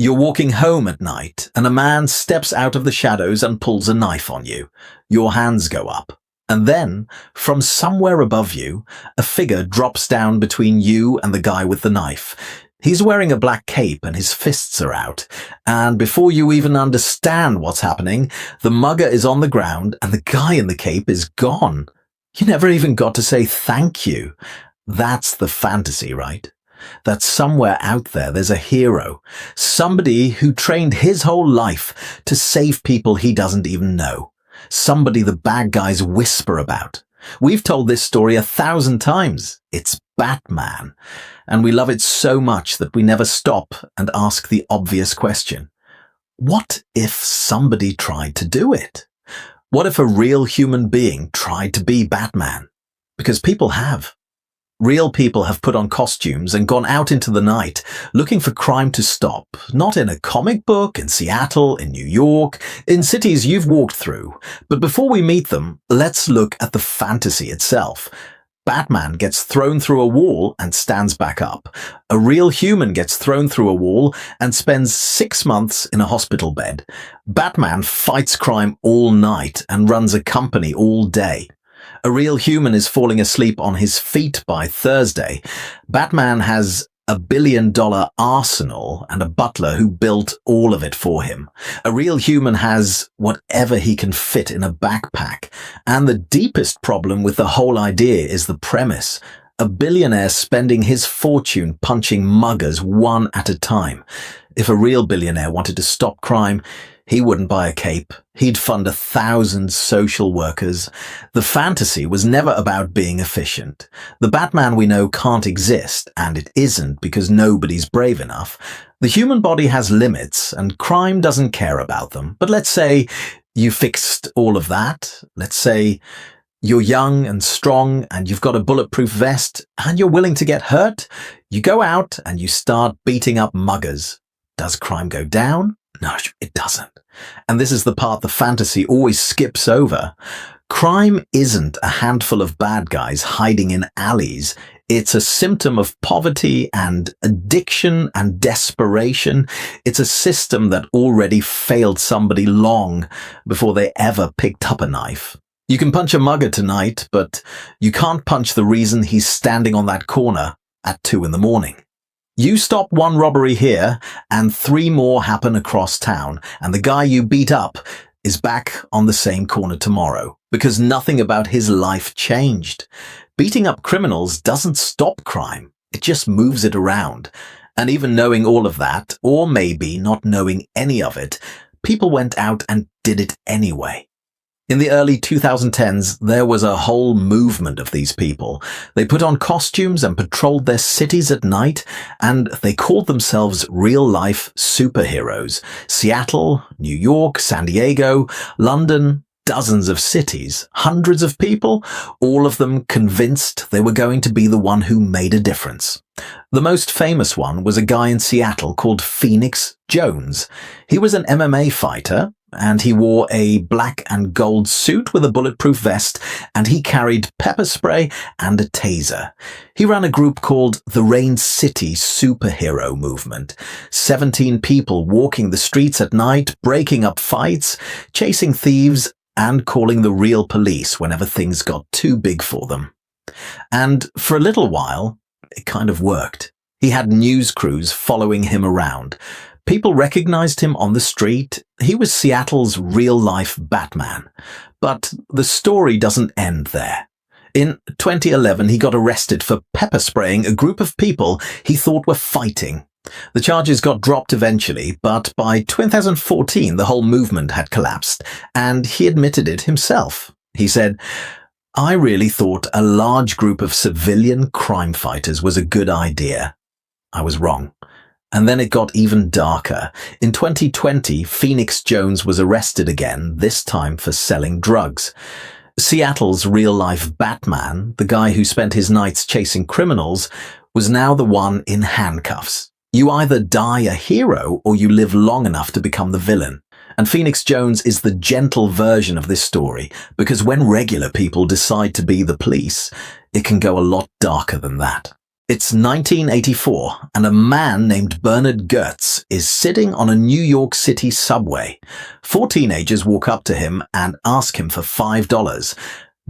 You're walking home at night, and a man steps out of the shadows and pulls a knife on you. Your hands go up. And then, from somewhere above you, a figure drops down between you and the guy with the knife. He's wearing a black cape and his fists are out. And before you even understand what's happening, the mugger is on the ground and the guy in the cape is gone. You never even got to say thank you. That's the fantasy, right? That somewhere out there's a hero, somebody who trained his whole life to save people he doesn't even know, somebody the bad guys whisper about. We've told this story 1,000 times. It's Batman, and we love it so much that we never stop and ask the obvious question. What if somebody tried to do it? What if a real human being tried to be Batman? Because people have. Real people have put on costumes and gone out into the night looking for crime to stop, not in a comic book, in Seattle, in New York, in cities you've walked through. But before we meet them, let's look at the fantasy itself. Batman gets thrown through a wall and stands back up. A real human gets thrown through a wall and spends 6 months in a hospital bed. Batman fights crime all night and runs a company all day. A real human is falling asleep on his feet by Thursday. Batman has $1 billion arsenal and a butler who built all of it for him. A real human has whatever he can fit in a backpack. And the deepest problem with the whole idea is the premise. A billionaire spending his fortune punching muggers one at a time. If a real billionaire wanted to stop crime, he wouldn't buy a cape. He'd fund 1,000 social workers. The fantasy was never about being efficient. The Batman we know can't exist, and it isn't because nobody's brave enough. The human body has limits, and crime doesn't care about them. But let's say you fixed all of that. Let's say you're young and strong, and you've got a bulletproof vest, and you're willing to get hurt. You go out and you start beating up muggers. Does crime go down? No, it doesn't. And this is the part the fantasy always skips over. Crime isn't a handful of bad guys hiding in alleys. It's a symptom of poverty and addiction and desperation. It's a system that already failed somebody long before they ever picked up a knife. You can punch a mugger tonight, but you can't punch the reason he's standing on that corner at 2 a.m. You stop one robbery here, and 3 more happen across town, and the guy you beat up is back on the same corner tomorrow, because nothing about his life changed. Beating up criminals doesn't stop crime, it just moves it around. And even knowing all of that, or maybe not knowing any of it, people went out and did it anyway. In the early 2010s, there was a whole movement of these people. They put on costumes and patrolled their cities at night, and they called themselves real-life superheroes. Seattle, New York, San Diego, London, dozens of cities, hundreds of people, all of them convinced they were going to be the one who made a difference. The most famous one was a guy in Seattle called Phoenix Jones. He was an MMA fighter, and he wore a black and gold suit with a bulletproof vest, and he carried pepper spray and a taser. He ran a group called the Rain City Superhero Movement. 17 people walking the streets at night, breaking up fights, chasing thieves, and calling the real police whenever things got too big for them. And for a little while, it kind of worked. He had news crews following him around. People recognized him on the street. He was Seattle's real-life Batman. But the story doesn't end there. In 2011, he got arrested for pepper spraying a group of people he thought were fighting. The charges got dropped eventually, but by 2014, the whole movement had collapsed, and he admitted it himself. He said, "I really thought a large group of civilian crime fighters was a good idea. I was wrong." And then it got even darker. In 2020, Phoenix Jones was arrested again, this time for selling drugs. Seattle's real-life Batman, the guy who spent his nights chasing criminals, was now the one in handcuffs. You either die a hero or you live long enough to become the villain. And Phoenix Jones is the gentle version of this story, because when regular people decide to be the police, it can go a lot darker than that. It's 1984, and a man named Bernard Goetz is sitting on a New York City subway. 4 teenagers walk up to him and ask him for $5.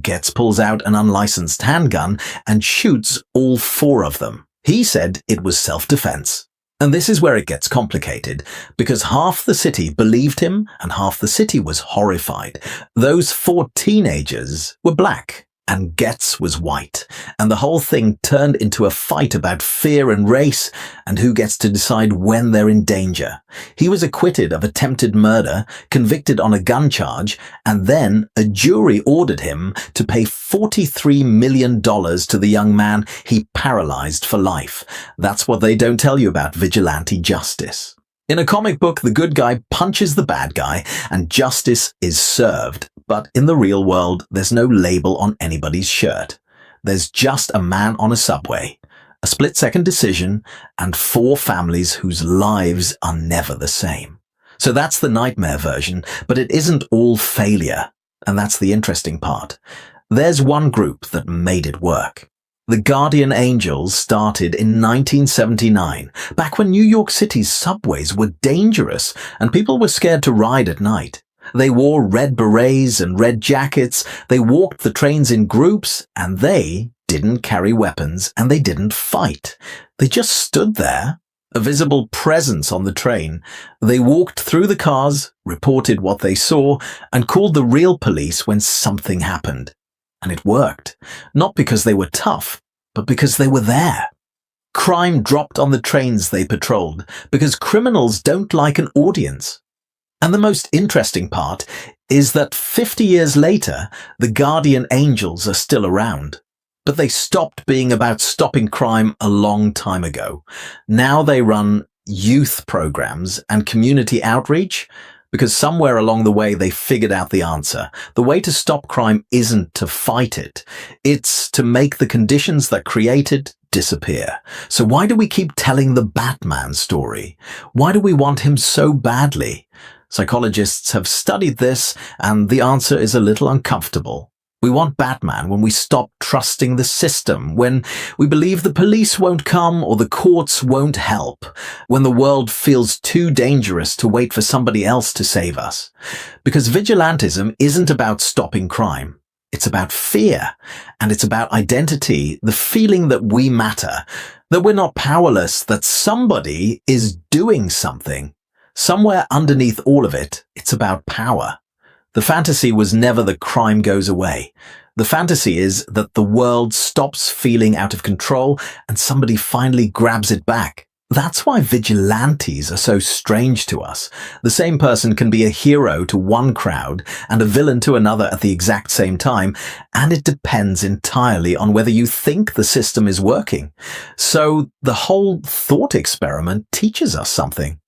Goetz pulls out an unlicensed handgun and shoots all 4 of them. He said it was self-defense. And this is where it gets complicated, because half the city believed him and half the city was horrified. Those 4 teenagers were black and Goetz was white, and the whole thing turned into a fight about fear and race and who gets to decide when they're in danger. He was acquitted of attempted murder, convicted on a gun charge, and then a jury ordered him to pay $43 million to the young man he paralyzed for life. That's what they don't tell you about vigilante justice. In a comic book, the good guy punches the bad guy and justice is served. But in the real world, there's no label on anybody's shirt. There's just a man on a subway, a split-second decision, and 4 families whose lives are never the same. So that's the nightmare version, but it isn't all failure. And that's the interesting part. There's one group that made it work. The Guardian Angels started in 1979, back when New York City's subways were dangerous and people were scared to ride at night. They wore red berets and red jackets, they walked the trains in groups, and they didn't carry weapons and they didn't fight. They just stood there, a visible presence on the train. They walked through the cars, reported what they saw, and called the real police when something happened. And it worked, not because they were tough, but because they were there. Crime dropped on the trains they patrolled, because criminals don't like an audience. And the most interesting part is that 50 years later, the Guardian Angels are still around. But they stopped being about stopping crime a long time ago. Now they run youth programs and community outreach, because somewhere along the way they figured out the answer. The way to stop crime isn't to fight it. It's to make the conditions that create it disappear. So why do we keep telling the Batman story? Why do we want him so badly? Psychologists have studied this, and the answer is a little uncomfortable. We want Batman when we stop trusting the system, when we believe the police won't come or the courts won't help, when the world feels too dangerous to wait for somebody else to save us. Because vigilantism isn't about stopping crime. It's about fear, and it's about identity, the feeling that we matter, that we're not powerless, that somebody is doing something. Somewhere underneath all of it, it's about power. The fantasy was never that crime goes away. The fantasy is that the world stops feeling out of control and somebody finally grabs it back. That's why vigilantes are so strange to us. The same person can be a hero to one crowd and a villain to another at the exact same time, and it depends entirely on whether you think the system is working. So the whole thought experiment teaches us something.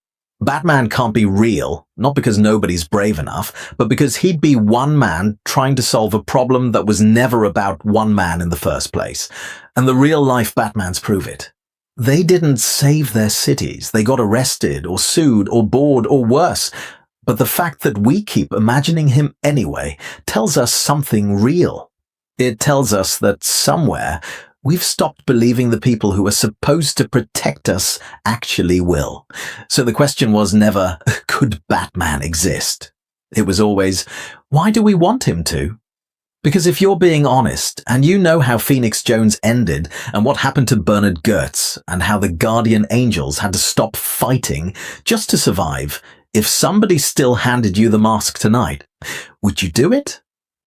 Batman can't be real, not because nobody's brave enough, but because he'd be one man trying to solve a problem that was never about one man in the first place. And the real-life Batmans prove it. They didn't save their cities. They got arrested or sued or bored or worse. But the fact that we keep imagining him anyway tells us something real. It tells us that somewhere we've stopped believing the people who are supposed to protect us actually will. So the question was never, could Batman exist? It was always, why do we want him to? Because if you're being honest, and you know how Phoenix Jones ended, and what happened to Bernard Goetz, and how the Guardian Angels had to stop fighting just to survive, if somebody still handed you the mask tonight, would you do it?